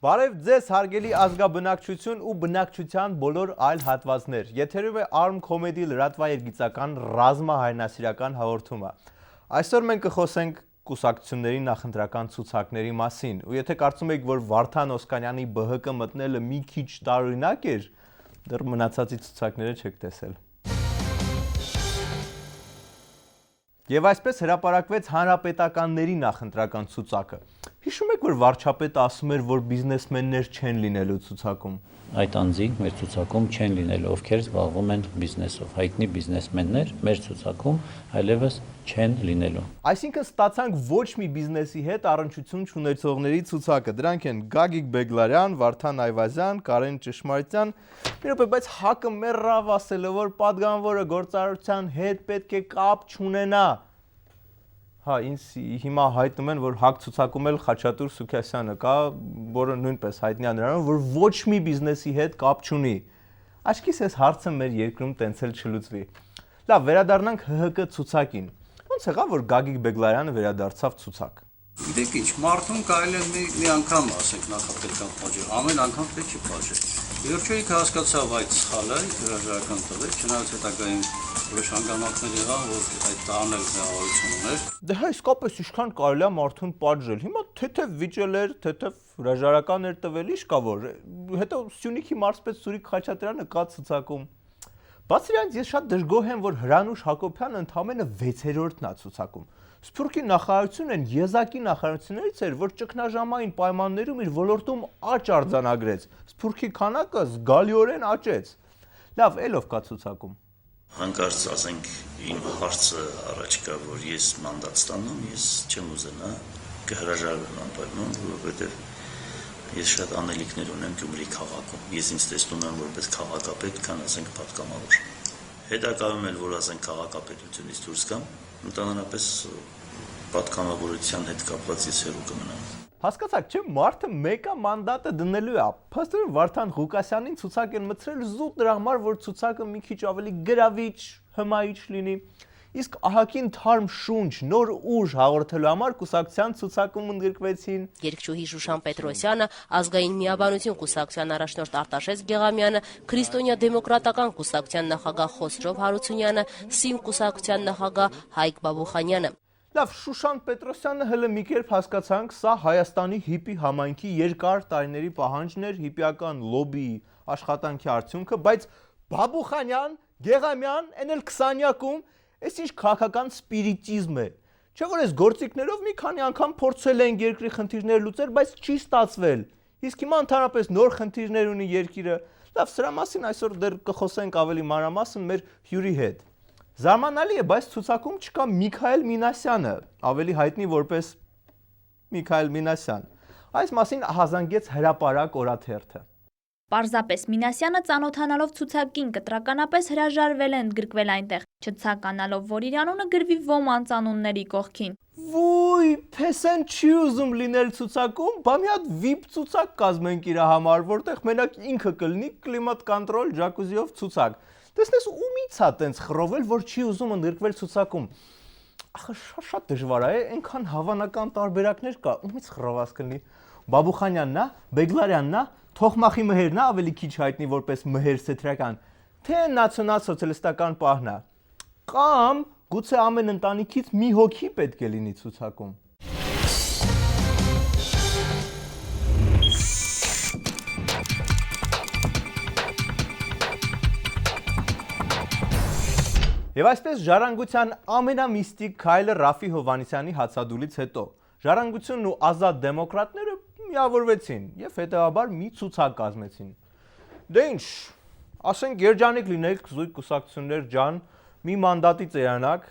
Բարև ձեզ հարգելի ազգաբնակչություն ու բնակչության բոլոր այլ հատվածներ։ Եթերում է Arm Comedy լրատվաերգիծական ռազմահայրենասիրական հաղորդումը։ Այսօր մենք կխոսենք կուսակցությունների նախընտրական ցուցակների մասին, ու եթե կարծում եք, որ Վարդան Օսկանյանի ԲՀԿ մտնելը մի քիչ տարօրինակ էր, դեռ մնացածի ցուցակները չեք տեսել։ Եվ այսպես հրապարակվեց հանրապետականների նախընտրական ցուցակը։ Հիշում եք, որ վարչապետը ասում էր, որ բիզնեսմեններ չեն լինելու ցուցակում։ Այդ անձինք մեր ցուցակում չեն լինելու, ովքեր զբաղվում են բիզնեսով, հայտնի բիզնեսմեններ մեր ցուցակում այլևս չեն լինելու։ Այսինքն ստացանք ոչ մի բիզնեսի հետ առնչություն չունեցողների ցուցակը։ Դրանք են Գագիկ Բեգլարյան, Վարդան Այվազյան, Կարեն Ճշմարիտյան։ Մի րոպե, բայց ՀԱԿ-ը մեռավ ասելով, որ պատգամավորը գործարարության հետ պետք է կապ չունենա։ Հա, ինձ հիմա հայտնում են, որ ՀԱԿ ցուցակում էլ Խաչատուր Սուքասյանը կա, որը նույնպես հայտնի է նրանով, որ ոչ մի բիզնեսի հետ կապ չունի։ Աչքիս այս հարցը մեր երկրում տենց էլ չլուծվի։ Լավ, վերադառնանք ՀՀԿ ցուցակին։ Ոնց եղավ, որ Գագիկ Բեգլարյանը վերադարձավ ցուցակ։ Գիտեք ինչ, մարդուն կարելի է մի անգամ ասենք նախապետական պատժել, ամեն անգամ պետք չի պատժել։ Վերջույթ հասկացավ այդ սխալը, հրաժարական տվեց, չնայած հետագային որոշ հանգամանքներ եղան, որ այդ տանել հնարավորություն ուներ։ Դե հա իսկապես ինչքան կարելի է մարդուն պատժել։ Հիմա թեթև վիճել էր, թեթև հրաժարական էր տվել, ինչ կա որ։ Հետո Սյունիքի մարզպետ Սուրիկ Խաչատրյանը կա ցուցակում։ Բացի դրանից ես շատ դժգոհ եմ, որ Հրանուշ Հակոբյանը ընդամենը 6-րդն է ցուցակում։ Սփյուռքի նախարարությունն եզակի նախարարություններից էր, որ ճգնաժամային պայմաններում իր ոլորտում աճ արձանագրեց։ Սփյուռքի քանակը զգալիորեն աճեց։ Լավ, ելով կա ցուցակում։ Հանկարծ ասենք իմ հարցը առաջ կա, որ ես մանդատ ստանում, ես չեմ ուզենա կհրաժարվեմ անպայման, որովհետև ես շատ անելիքներ ունեմ Գյումրի քաղաքում։ Ես ինձ տեսնում եմ որպես քաղաքապետ, քան ասենք պատգամավոր։ Հետագայում էլ որ ասենք քաղաքապետությունից դուրս գամ, ընդհանրապես պատգամավորության հետ կապված ես հեռու կմնամ։ Հասկացաք, չէ՞, մարդը մեկը մանդատը դնելու է։ Փաստորեն Վարդան Ղուկասյանին ցուցակ են մտցրել զուտ դրա համար, որ ցուցակը մի քիչ ավելի գրավիչ, հմայիչ լինի։ Իսկ ահագին թարմ շունչ, նոր ուժ հաղորդելու համար կուսակցության ցուցակում ընդգրկվեցին երգչուհի Շուշան Պետրոսյանը, ազգային միաբանություն կուսակցության առաջնորդ Արտաշես Գեղամյանը, Քրիստոնյա դեմոկրատական կուսակցության նախագահ Խոսրով Հարությունյանը, ՍԻՄ կուսակցության նախագահ Հայկ Բաբուխանյանը։ Լավ, Շուշան Պետրոսյանը հələ մի կերպ հասկացանք, սա Հայաստանի հիպի համայնքի երկար տարիների պահանջն էր, հիպիական լոբիի աշխատանքի արդյունքը, բայց Բաբուխանյան, Գեղամյան, էլ 20-յակում Այս ինչ քաղաքական սպիրիտիզմ է։ Չէ՞ որ այս գործիքներով մի քանի անգամ փորձել են երկրի խնդիրներ լուծել, բայց չի ստացվել։ Իսկ հիմա ընդհանրապես նոր խնդիրներ ունի երկիրը։ Լավ, սրա մասին այսօր դեռ կխոսենք ավելի մանրամասն մեր հյուրի հետ։ Զարմանալի է, բայց ցուցակում չկա Միքայել Մինասյանը, ավելի հայտնի որպես Միքայել Մինասյան։ Այս մասին ահազանգեց Հրապարակ օրաթերթը։ Պարզապես Մինասյանը ծանոթանալով ցուցակին կտրականապես հրաժարվել է ընդգրկվել այնտեղ, չցականալով, որ իր անունը գրվի ոմանց անունների կողքին։ Ոյ, փեսեն չի ուզում լինել ցուցակում, բա մի հատ VIP ցուցակ կազմենք իր համար, որտեղ մենակ ինքը կլինի կլիմատ կոնտրոլ ջակուզիով ցուցակ։ Տեսնես ումից է տենց խռովել, որ չի ուզում ընդգրկվել ցուցակում։ Ախը շատ դժվար է, այնքան հավանական տարբերակներ կա, ումից խռոված կլինի։ Բաբուխանյանն է, Բեգլարյանն է, Թոխմախի Մհերն է ավելի քիչ հայտնի որպես Մհեր Սեթրական, թե նացիոնալ սոցիալիստական պահն է։ Կամ գուցե ամեն ընտանիքից մի հոգի պետք է լինի ցուցակում։ Եվ այսպես ժառանգության ամենամիստիկ քայլը Ռաֆի Հովհաննիսյանի հացադուլից հետո ժառանգությունն ու ազատ դեմոկրատները միավորվեցին եւ հետեւաբար մի ցուցակ կազմեցին։ Դե ինչ, ասենք երջանիկ լինեք զույգ կուսակցություններ ջան, մի մանդատի ծերանակ,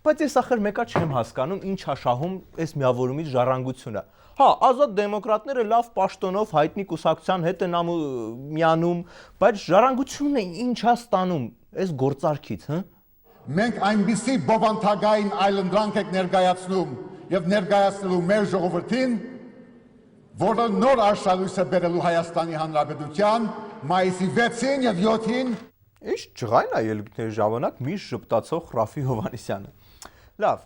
բայց ես ախր մեկա չեմ հասկանում, ինչ է շահում այս միավորումից ժառանգությունը։ Հա, ազատ դեմոկրատները լավ պաշտոնով հայտնի կուսակցության հետ են միանում, բայց ժառանգությունը ինչ է ստանում այս գործարքից, հա։ Մենք այնպիսի բովանդակային այլընտրանք եք ներկայացնում եւ ներկայացնելու մեր ժողովրդին, որը նոր արշալույս է բերելու Հայաստանի Հանրապետության մայիսի 6-ին եւ 7-ին։ Ինչ ջղայն է ելույթների ժամանակ միշտ ժպտացող Ռաֆի Հովհաննիսյանը։ Լավ,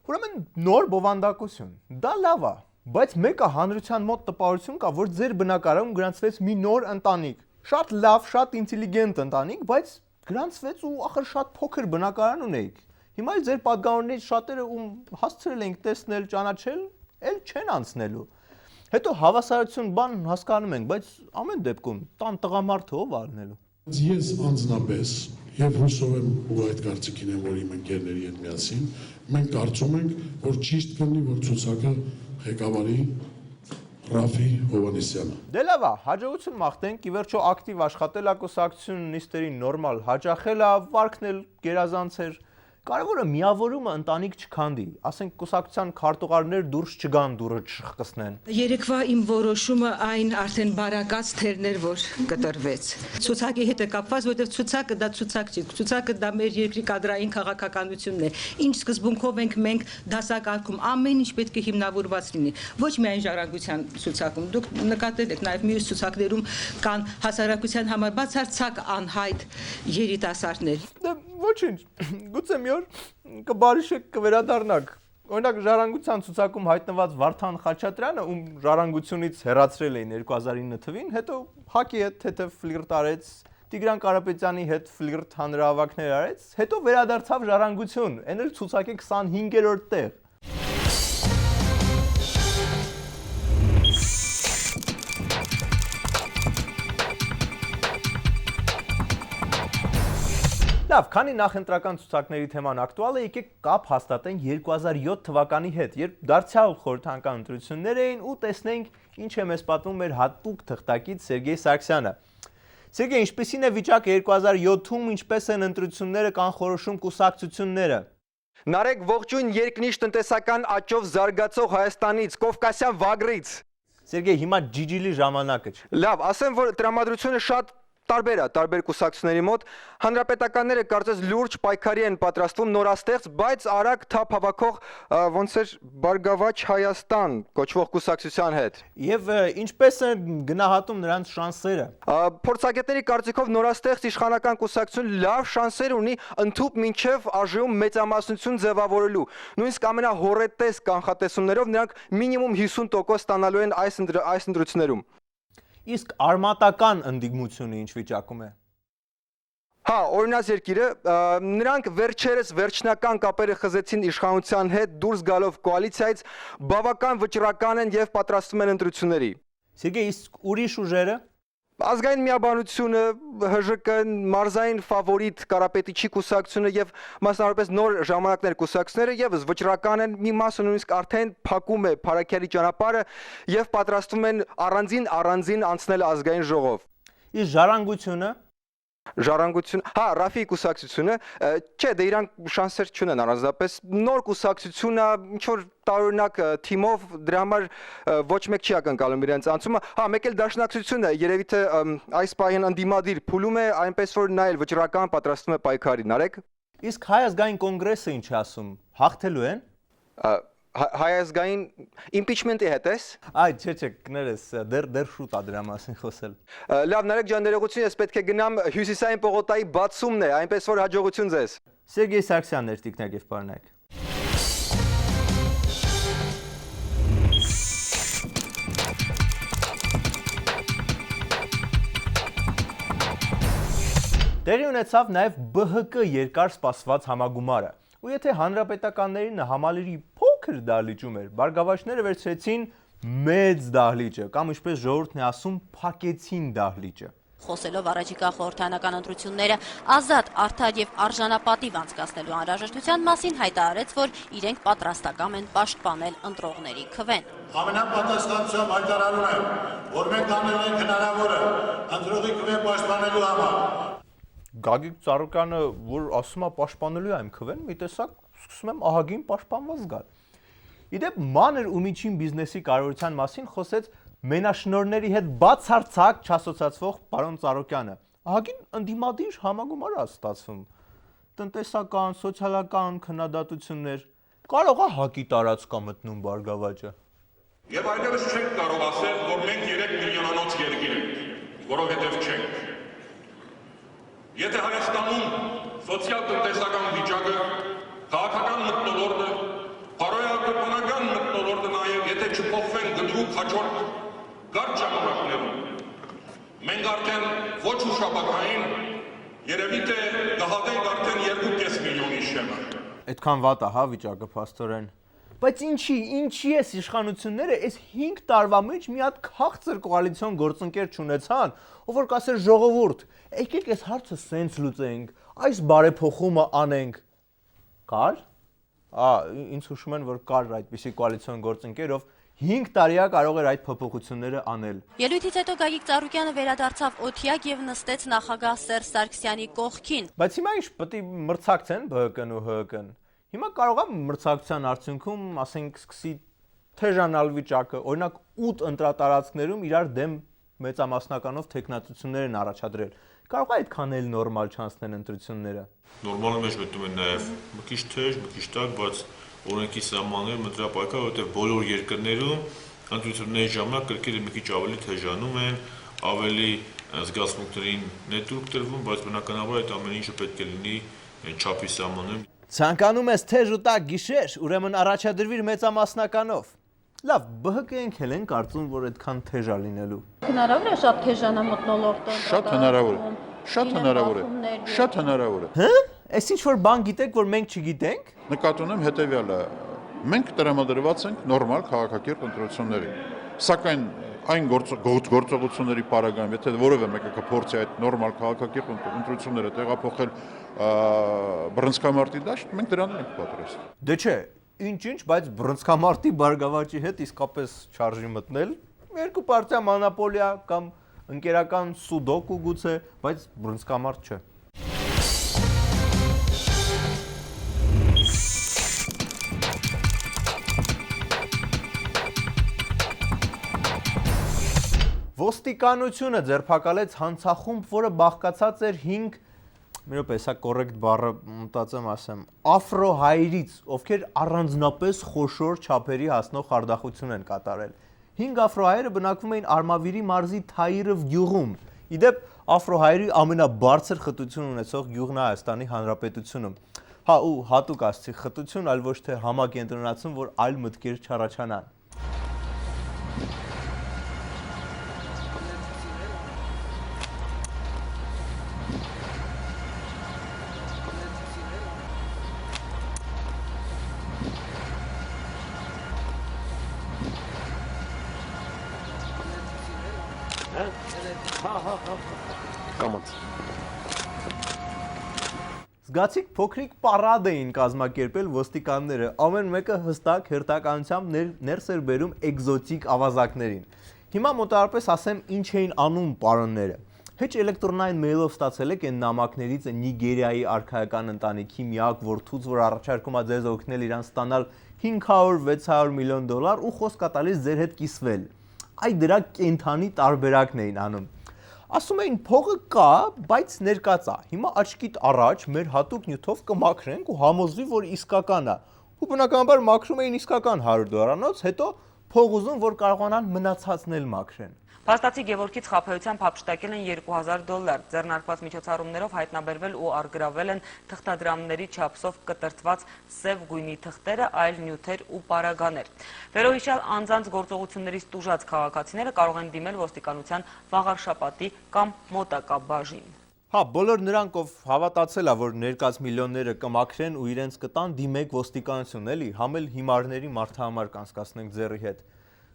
ուրեմն նոր բովանդակություն, դա լավ է, Բայց մեկը հանրության մոտ տպավորություն կա, որ ձեր բնակարանում գրանցվեց մի նոր ընտանիք։ Շատ լավ, շատ ինտելիգենտ ընտանիք, բայց գրանցվեց ու ախր շատ փոքր բնակարան ունեիք։ Հիմա էլ ձեր պատգամավորներից շատերը ում հասցրել ենք տեսնել, ճանաչել, էլ չեն անցնելու։ Հետո հավասարություն բան հասկանում ենք, բայց ամեն դեպքում տան տղամարդը ով առնելու։ Ես անձնապես եւ հուսով եմ ու այդ կարծիքին եմ, որ իմ ընկերների հետ միասին մենք կարծում ենք, որ ճիշտ կլինի, որ ցուցակը ղեկավարի Ռաֆի Հովհաննիսյանը։ Դե լավ է, հաջողություն մաղթենք, ի վերջո ակտիվ աշխատել, կուսակցություն նիստերին նորմալ հաջախել է, վարկն էլ գերազանց էր։ Կարևորը միավորումը ընտանիք չքանդի, ասենք կուսակցության քարտուղարներ դուրս չգան դուրը չխկսնեն։ Երեկվա իմ որոշումը այն արդեն բարակած թերներ, որ կտրվեց։ Ցուցակի հետ է կապված, որովհետև ցուցակը դա ցուցակ չի, ցուցակը դա մեր երկրի կադրային քաղաքականությունն է։ Ինչ սկզբունքով ենք մենք դասակարգում, ամեն ինչ պետք է հիմնավորված լինի։ Ոչ միայն ժառանգության ցուցակում, դուք նկատել եք, նաև մյուս ցուցակներում կան հասարակության համար բացարձակ անհայտ երիտասարդներ։ Դե ոչինչ, գուցե մի օր կբարիշեք կվերադառնաք։ Օրինակ ժառանգության ցուցակում հայտնված Վարդան Խաչատրյանը, ում ժառանգությունից հեռացրել էին 2009 թվին, հետո Հակի հետ թեթև ֆլիրտ արեց, Տիգրան Կարապետյանի հետ ֆլիրտ հանրահավաքներ արեց, հետո վերադարձավ ժառանգություն, այն էլ ցուցակի 25-րդ տեղ։ Լավ, քանի նախընտրական ցուցակների թեման ակտուալ է, եկեք կապ հաստատենք 2007 թվականի հետ, երբ դարձյալ խորհրդական ընտրություններ էին ու տեսնենք ինչ է մեզ պատմում մեր հատուկ թղթակից Սերգեյ Սարգսյանը։ Սերգեյ, ինչպիսին է վիճակը 2007-ում, ինչպես են ընտրությունները կանխորոշում կուսակցությունները։ Նարեկ ողջույն երկնիշ տնտեսական աճով զարգացող Հայաստանից, Կովկասյան վագրից։ Սերգեյ, հիմա ջիջիլի ժամանակը չէ։ Լավ, ասեմ, որ տրամադրությունը շատ տարբեր է, տարբեր կուսակցությունների մոտ, հանրապետականները կարծես լուրջ պայքարի են պատրաստվում նորաստեղծ, բայց արագ թափ հավաքող ոնց էր Բարգավաճ Հայաստան կոչվող կուսակցության հետ։ Եվ ինչպես են գնահատում նրանց շանսերը։ Փորձագետների կարծիքով նորաստեղծ իշխանական կուսակցություն լավ շանսեր ունի ընդհուպ մինչև ԱԺ-ում մեծամասնություն ձևավորելու։ Նույնիսկ ամենահոռետես կանխատեսումներով նրանք մինիմում 50% ստանալու են այս ընտրություններում։ Իսկ արմատական ընդդիմությունը ինչ վիճակում է։ Հա, օրինակ երկիրը, նրանք վերջերս վերջնական կապերը խզեցին իշխանության հետ դուրս գալով կոալիցիայից, բավական վճռական են եւ պատրաստվում են ընտրությունների։ Սերգեյ, իսկ ուրիշ ուժերը։ Ազգային միաբանությունը, ՀԺԿ, մարզային ֆավորիտ Կարապետիչի կուսակցությունը եւ մասնավորապես նոր ժամանակներ կուսակցությունները եւս վճռական են, մի մասը նույնիսկ արդեն փակում է Փարաքյալի ճանապարհը եւ պատրաստվում են առանձին անցնել ազգային ժողով։ Իսկ ժառանգությունը։ Ժառանգություն, հա, Ռաֆի կուսակցությունը, չէ, դե իրան շանսեր չունեն առանձնապես, նոր կուսակցությունը, ինչ որ տարօրինակ թիմով դրա համար ոչ մեկ չի ակնկալում իրենց անցումը, հա, մեկ էլ դաշնակցությունը երևի թե այս պահին ընդդիմադիր փուլում է, այնպես որ նա էլ վճռական պատրաստվում է պայքարի, Նարեկ։ Իսկ Հայ ազգային կոնգրեսը ինչ է ասում, հաղթելու են։ Հայ ազգային impeachment-ի հետ ես։ Այ, չէ, կներես, դեռ շուտ է դրա մասին խոսել։ Լավ, Նարեկ ջան, ներողություն, ես պետք է գնամ Հյուսիսային պողոտայի բացումն է, այնպես որ հաջողություն ձեզ։ Սերգեյ Սարգսյանն էր տիկնակ եւ պարոնայք։ Տեղի ունեցավ նաև ԲՀԿ երկար սպասված համագումարը։ Ու եթե հանրապետականներին համալիրի փոքր դահլիճում էր, բարգավաճները վերցրեցին մեծ դահլիճը, կամ ինչպես ժողովուրդն է ասում, փակեցին դահլիճը։ Խոսելով առաջիկա խորհրդանական ընտրությունները ազատ, արդար եւ արժանապատիվ անցկացնելու անհրաժեշտության մասին հայտարարեց, որ իրենք պատրաստական են պաշտպանել ընտրողների քվեն։ Ամենապատասխանությամբ հայտարարում եմ, որ մենք անել ենք հնարավորը ընտրողի քվեն պաշտպանելու համար։ Գագիկ Ծառուկյանը, որ ասում է պաշտպանելու եմ քվեն, մի տեսակ սկսում եմ ահագին պաշտպանված գալ։ Իդեպ մանր ու միջին բիզնեսի կարևորության մասին խոսեց մենաշնորհների հետ բացարձակ չասոցացվող պարոն Ծառուկյանը։ Ահագին ընդդիմադիր համագումար է ստացվում։ Տնտեսական, սոցիալական քննադատություններ, կարող է ՀԱԿ-ի տարածքա մտնում Բարգավաճը։ Եվ այլևս չենք կարող ասել, որ մենք 3 միլիոնանոց երկիր ենք, որովհետև չենք։ Եթե Հայաստանում սոցիալ-տնտեսական վիճակը, քաղաքական մթնոլորտը, բարոյական մթնոլորտը նաև եթե չփոխվեն հաջորդ կարճ ժամանակներում մենք արդեն ոչ ուշաբակային երևի թե կհատենք արդեն 2.5 միլիոնի շեմը։ Այդքան վատ է, հա, վիճակը, փաստորեն։ Բայց ինչի էս իշխանությունները այս 5 տարվա մեջ մի հատ քաղցր կոալիցիոն գործընկեր չունեցան, ով որ կասեր ժողովուրդ, եկեք այս հարցը սենց լուծենք, այս բարեփոխումը անենք։ Կար։ Ինձ հուշում են, որ կար այդպիսի կոալիցիոն գործընկեր, ով 5 տարիա կարող էր այդ փոփոխությունները անել։ Ելույթից հետո Գագիկ Ծառուկյանը վերադարձավ օթյակ եւ նստեց նախագահ Սերժ Սարգսյանի կողքին։ Բայց հիմա ինչ պետք է մրցակցեն ԲՀԿ-ն ու ՀՀԿ-ն։ Հիմա կարող է մրցակցության արդյունքում, ասենք, սկսի թեժանալ վիճակը, օրինակ 8 ընտրատարածքներում իրար դեմ մեծամասնականով թեկնածություններ են առաջադրել։ Կարող է այդքան էլ նորմալ չանցնեն ընտրությունները։ Նորմալը մեջ մտնում են նաև մի քիչ թեժ, մի քիչ տաք, բայց օրենքի սահմաններում ընտրապայքար, որտեղ բոլոր երկրներում ընտրությունների ժամանակ կրկերը մի քիչ ավելի թեժանում են, ավելի զգացմունքներին նետուրք տրվում, բայց բնականաբար այդ ամեն ինչը պետք է լինի չափի սահմաններում։ Ցանկանում ես թեժ ու տաք գիշեր, ուրեմն առաջադրվիր մեծամասնականով։ Լավ, ԲՀԿ-ն էլ են կարծում, որ այդքան թեժ է լինելու։ Հնարավոր է շատ թեժանա մթնոլորտը։ Շատ հնարավոր է։ Շատ հնարավոր է։ Շատ հնարավոր է։ Հա՞։ Այս ինչ որ բան գիտեք, որ մենք չգիտենք։ Նկատի ունեմ հետևյալը. մենք տրամադրված ենք նորմալ քաղաքակիրթ ընտրությունների։ Սակայն այն գործողությունների պարագայում, եթե որևէ մեկը կփորձի այդ նորմալ քաղաքակիրթ ընտրությունները տեղափոխել բռնցքամարտի դաշտ, մենք դրան ենք պատրաստ։ Դե չէ, ինչ, բայց բռնցքամարտի բարգավաճի հետ իսկապես չարժի մտնել։ Երկու պարտիա մոնոպոլիա կամ ընկերական սուդոկու գուցե, բայց բռնցքամարտ չէ։ Ոստիկանությունը ձերբակալեց հանցախումբ, որը բաղկացած էր 5, մի րոպե, սա կոռեկտ բառը մտածեմ ասեմ, աֆրոհայերից, ովքեր առանձնապես խոշոր չափերի հասնող խարդախություն են կատարել։ 5 աֆրոհայերը բնակվում էին Արմավիրի մարզի Թայիրով գյուղում։ Իդեպ աֆրոհայերի ամենաբարձր խտություն ունեցող գյուղն է Հայաստանի Հանրապետությունում։ Հա ու հատուկ ասցի խտություն, այլ ոչ թե համակենտրոնացում, որ այլ մտքեր չառաջանան։ Զգացիկ փոքրիկ պարադ էին կազմակերպել ոստիկանները, ամեն մեկը հստակ հերթականությամբ ներս էր բերում էկզոտիկ ավազակներին։ Հիմա մոտավորապես ասեմ ինչ էին անում պարոնները։ Հեչ էլեկտրոնային մեյլով ստացել եք այն նամակներից Նիգերիայի արքայական ընտանիքի միակ որդուց, որ առաջարկում է ձեզ օգնել իրան ստանալ 500-600 միլիոն դոլար ու խոսք տալիս ձեր հետ կիսվել։ Այ դրա կենթանի տարբերակն էին անում։ Ասում էին փողը կա, բայց ներկածա։ Հիմա աչքիդ առաջ մեր հատուկ նյութով կմաքրենք ու համոզվի, որ իսկական է։ Ու բնականաբար մաքրում էին իսկական $100, հետո փող ուզում, որ կարողանան մնացածն էլ մաքրեն։ Փաստացի Գևորգից խաբեությամբ հափշտակել են $2000, ձեռնարկված միջոցառումներով հայտնաբերվել ու առգրավել են թղթադրամների չափսով կտրտված սև գույնի թղթերը, այլ նյութեր ու պարագաներ։ Վերոհիշյալ անձանց գործողություններից տուժած քաղաքացիները կարող են դիմել ոստիկանության վաղարշապատի կամ մոտակա բաժին։ Հա, բոլոր նրանք, ով հավատացել է, որ ներկած միլիոնները կմաքրեն ու իրենց կտան, դիմեք ոստիկանություն, էլի, համ էլ հիմարների մարդահամար կանցկացնենք ձեռի հետ։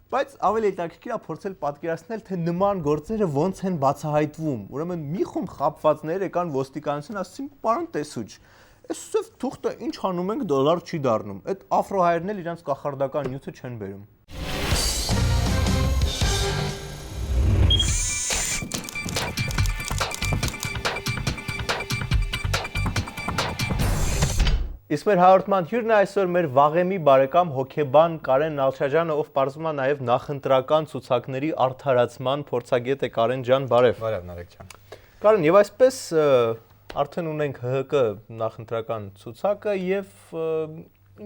Բայց ավելի հետաքրքիր է փորձել պատկերացնել, թե նման գործերը ոնց են բացահայտվում։ Ուրեմն մի խումբ խաբվածներ եկան ոստիկանություն, ասեցին՝ «Պարոն տեսուչ, այս սև թուղթը ինչ անում ենք, դոլար չի դառնում»։ Այդ աֆրոհայերն էլ իրենց կախարդական նյութը չեն բերում։ Իսկ մեր հաղորդման հյուրն է այսօր մեր վաղեմի բարեկամ հոգեբան Կարեն Նալչաջյանը, ով պարզվում է նաև նախընտրական ցուցակների արդարացման փորձագետ է։ Կարեն ջան, բարև։ Բարև Նարեկ ջան։ Կարեն, եւ այսպես արդեն ունենք ՀՀԿ նախընտրական ցուցակը եւ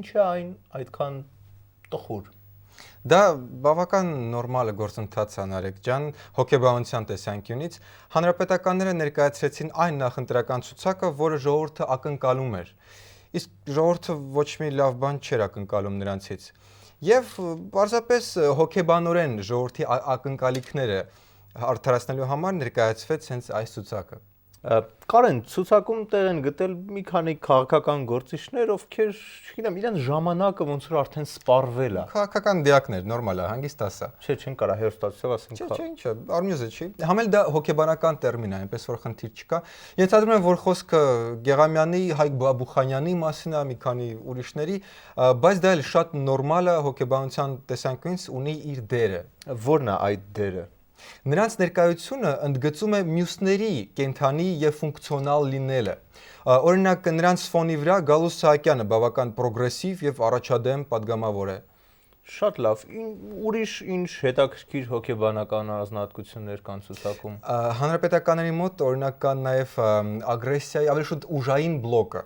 ինչ է այն այդքան տխուր։ Դա բավական նորմալ է գործընթաց է Նարեկ ջան, հոգեբանության տեսանկյունից հանրապետականները ներկայացրեցին այն նախընտրական ցուցակը, որը ժողովուրդը ակնկալում էր։ Իսկ ժողովուրդը ոչ մի լավ բան չէր ակնկալում նրանցից։ Եվ պարզապես հոգեբանորեն ժողովրդի ակնկալիքները արդարացնելու համար ներկայացվեց հենց այս ցուցակը։ Կարեն, ցուցակում տեղ են գտել մի քանի քաղաքական գործիչներ, ովքեր, չգիտեմ, իրենց ժամանակը ոնց որ արդեն սպառվել է։ Քաղաքական դիակներ, նորմալ է, հանգիստ ասա։ Չէ, չեն կարա հերոստատուսով ասենք։ Չէ, ինչա, արմյուզը չի։ Համել դա հոգեբանական տերմին է, այնպես որ խնդիր չկա։ Ենթադրում եմ, որ խոսքը Գեղամյանի, Հայկ Բաբուխանյանի մասին է, մի քանի ուրիշների, բայց դա էլ շատ նորմալ է հոգեբանության տեսանկյունից ունի իր դերը։ Որն է այդ դերը։ Նրանց ներկայությունը ընդգծում է մյուսների կենթանի եւ ֆունկցիոնալ լինելը։ Օրինակ, նրանց ֆոնի վրա Գալուստ Սահակյանը բավական պրոգրեսիվ եւ առաջադեմ падգամավոր է։ Շատ լավ։ Ուրիշ ինչ հետաքրքիր հոգեբանական առանձնահատկություններ կան ցուցակում։ Հանրապետականների մոտ օրինակ կան նաեւ ագրեսիայի ավելի շուտ ուժային բլոկը։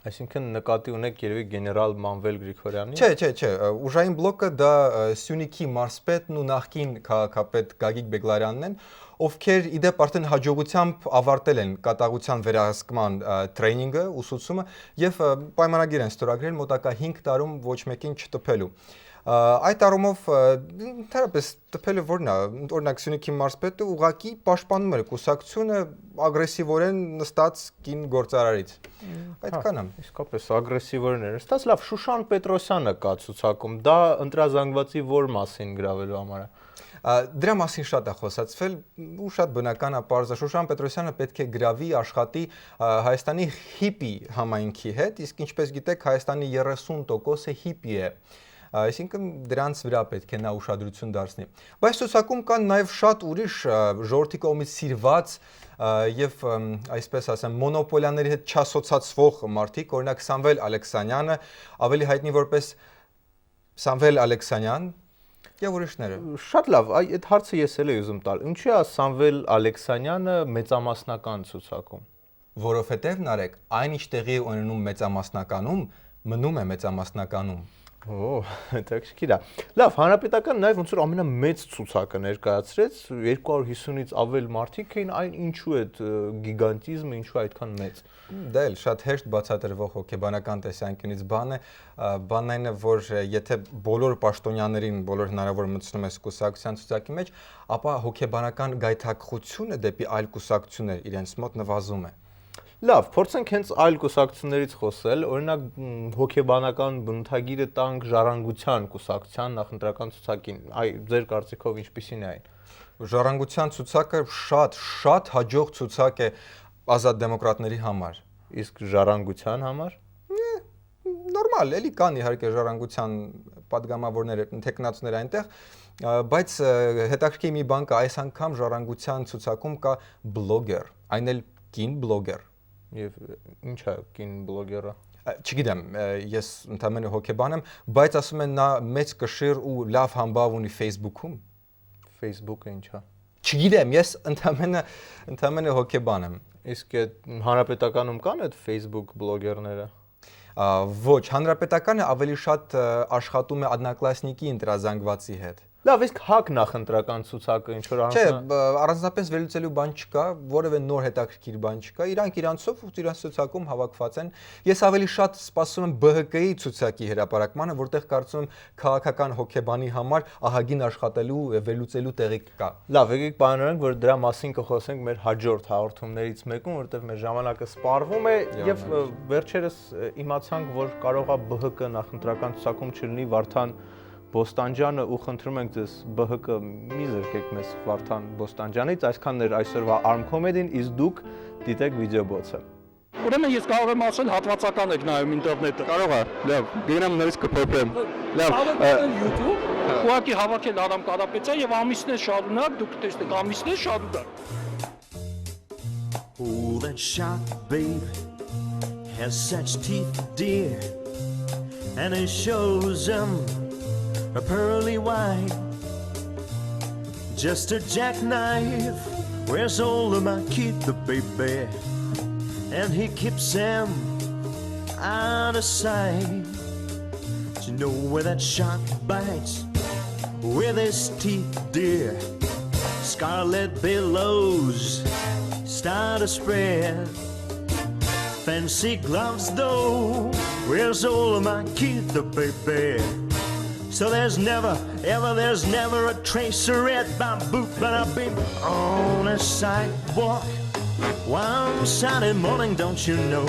Այսինքն նկատի ունեք երևի գեներալ Մանվել Գրիգորյանի։ Չէ, ուժային բլոկը դա Սյունիքի մարզպետն ու նախկին քաղաքապետ Գագիկ Բեգլարյանն են, ովքեր իդեպ արդեն հաջողությամբ ավարտել են կատաղության վերահսկման տրեյնինգը, ուսուցումը եւ պայմանագիր են ստորագրել մոտակա 5 տարում ոչ մեկին չտպելու։ Այդ առումով ընդհանրապես տպելը որն է, օրինակ Սյունիքի մարզպետը ուղղակի պաշտպանում էր կուսակցությունը ագրեսիվորեն նստած կին գործարարից։ Այդքան է։ Իսկապես ագրեսիվորեն էր նստած։ Լավ, Շուշան Պետրոսյանը կա ցուցակում։ Դա ընտրազանգվածի որ մասին գրավելու համար է։ Դրա մասին շատ է խոսացվել ու շատ բնական է, պարզ է, Շուշան Պետրոսյանը պետք է գրավի աշխատի Հայաստանի հիպի համայնքի հետ, իսկ ինչպես գիտեք, Հայաստանի 30%-ը հիպի է։ Այսինքն դրանց վրա պետք է նա ուշադրություն դարձնի։ Բայց ցուցակում կան նաև շատ ուրիշ ժողովրդի կողմից սիրված եւ այսպես ասեմ մոնոպոլիաների հետ չասոցացվող մարդիկ, օրինակ Սամվել Ալեքսանյանը, ավելի հայտնի որպես Սամվել Ալեքսանյան եւ ուրիշները։ Շատ լավ, այդ հարցը ես էլ եմ ուզում տալ։ Ինչի է Սամվել Ալեքսանյանը մեծամասնական ցուցակում։ Որովհետեւ Նարեկ, այնինչ տեղի է ունենում մեծամասնականում, մնում է մեծամասնականում։ Հետաքրքիր է։ Լավ, հանրապետական նաև ոնց որ ամենամեծ ցուցակը ներկայացրեց, 250-ից ավել մարդիկ էին, այն ինչու է գիգանտիզմը, ինչու է այդքան մեծ։ Դա էլ շատ հեշտ բացատրվող հոգեբանական տեսանկյունից բան է, բանն այն է, որ եթե բոլոր պաշտոնյաներին, բոլոր հնարավոր մտցնում ես կուսակցության ցուցակի մեջ, ապա հոգեբանական գայթակղությունը դեպի այլ կուսակցություններ իրենց մոտ նվազում է։ Լավ, փորձենք հենց այլ կուսակցություններից խոսել, օրինակ հոգեբանական բնութագիրը տանք ժառանգության կուսակցության նախընտրական ցուցակին։ Ձեր կարծիքով ինչպիսին է այն։ Ժառանգության ցուցակը շատ հաջող ցուցակ է ազատ դեմոկրատների համար։ Իսկ ժառանգության համար։ Նորմալ, էլի կան իհարկե ժառանգության падգամավորներ, տեխնացուներ այնտեղ, բայց հետաքրքիր մի բան կա, այս անգամ ժառանգության ցուցակում կա բլոգեր, այն էլ կին բլոգեր։ Եվ ինչ է կին բլոգերը։ Չգիտեմ, ես ընդամենը հոգեբան եմ, բայց ասում են նա մեծ կշիռ ու լավ համբավ ունի Facebook-ում։ Facebook-ը ինչ է։ Չգիտեմ, ես ընդամենը հոգեբան եմ։ Իսկ հանրապետականում կան այդ Facebook բլոգերները։ Ոչ, հանրապետականը ավելի շատ աշխատում է одноклассники ընտրազանգվածի հետ։ Լավ, իսկ հակ նախընտրական ցուցակը ինչ որ Չէ, առանձնապես վերլուծելու բան չկա, որևէ նոր հետաքրքիր բան չկա։ Իրանք իրանցով ու իրանց ցուցակում հավաքված են։ Ես ավելի շատ սպասում եմ ԲՀԿ-ի ցուցակի հրապարակմանը, որտեղ կարծում եմ քաղաքական հոգեբանի համար ահագին աշխատելու եւ վերլուծելու տեղիք կա։ Լավ, եկեք պայմանավորենք, որ դրա մասին կխոսենք մեր հաջորդ հաղորդումներից մեկում, որտեղ մեր ժամանակը սպառվում է եւ վերջերս իմացանք, որ կարող է ԲՀԿ նախընտրական ցուցակում չլինի Վարդան Բոստանջյանը ու խնդրում ենք ձեզ ԲՀԿ մի զրկեք մեզ Վարդան Բոստանջյանից, այսքանն էր այսօրվա Arm Comedy-ն, իսկ դուք դիտեք վիդեոբոցը։ Ուրեմն ես կարող եմ ասել հատվածական եք նայում ինտերնետը։ Կարող է, լավ, գնամ նորից կփոփեմ։ Լավ, YouTube, ուղղակի հավաքել Արամ Կարապետյան եւ ամիսներ շարունակ, դուք տեսնեք ամիսներ շարունակ։ Oh, that shark babe has such teeth, dear, and it shows them a pearly white, just a jackknife. Where's all of my kid, the baby? And he keeps them out of sight. Do you know where that shark bites? With his teeth, dear. Scarlet billows start to spread. Fancy gloves, though. Where's all of my kid, the baby? So there's never a trace of red bamboo, but I've been on a sidewalk one Saturday morning, don't you know?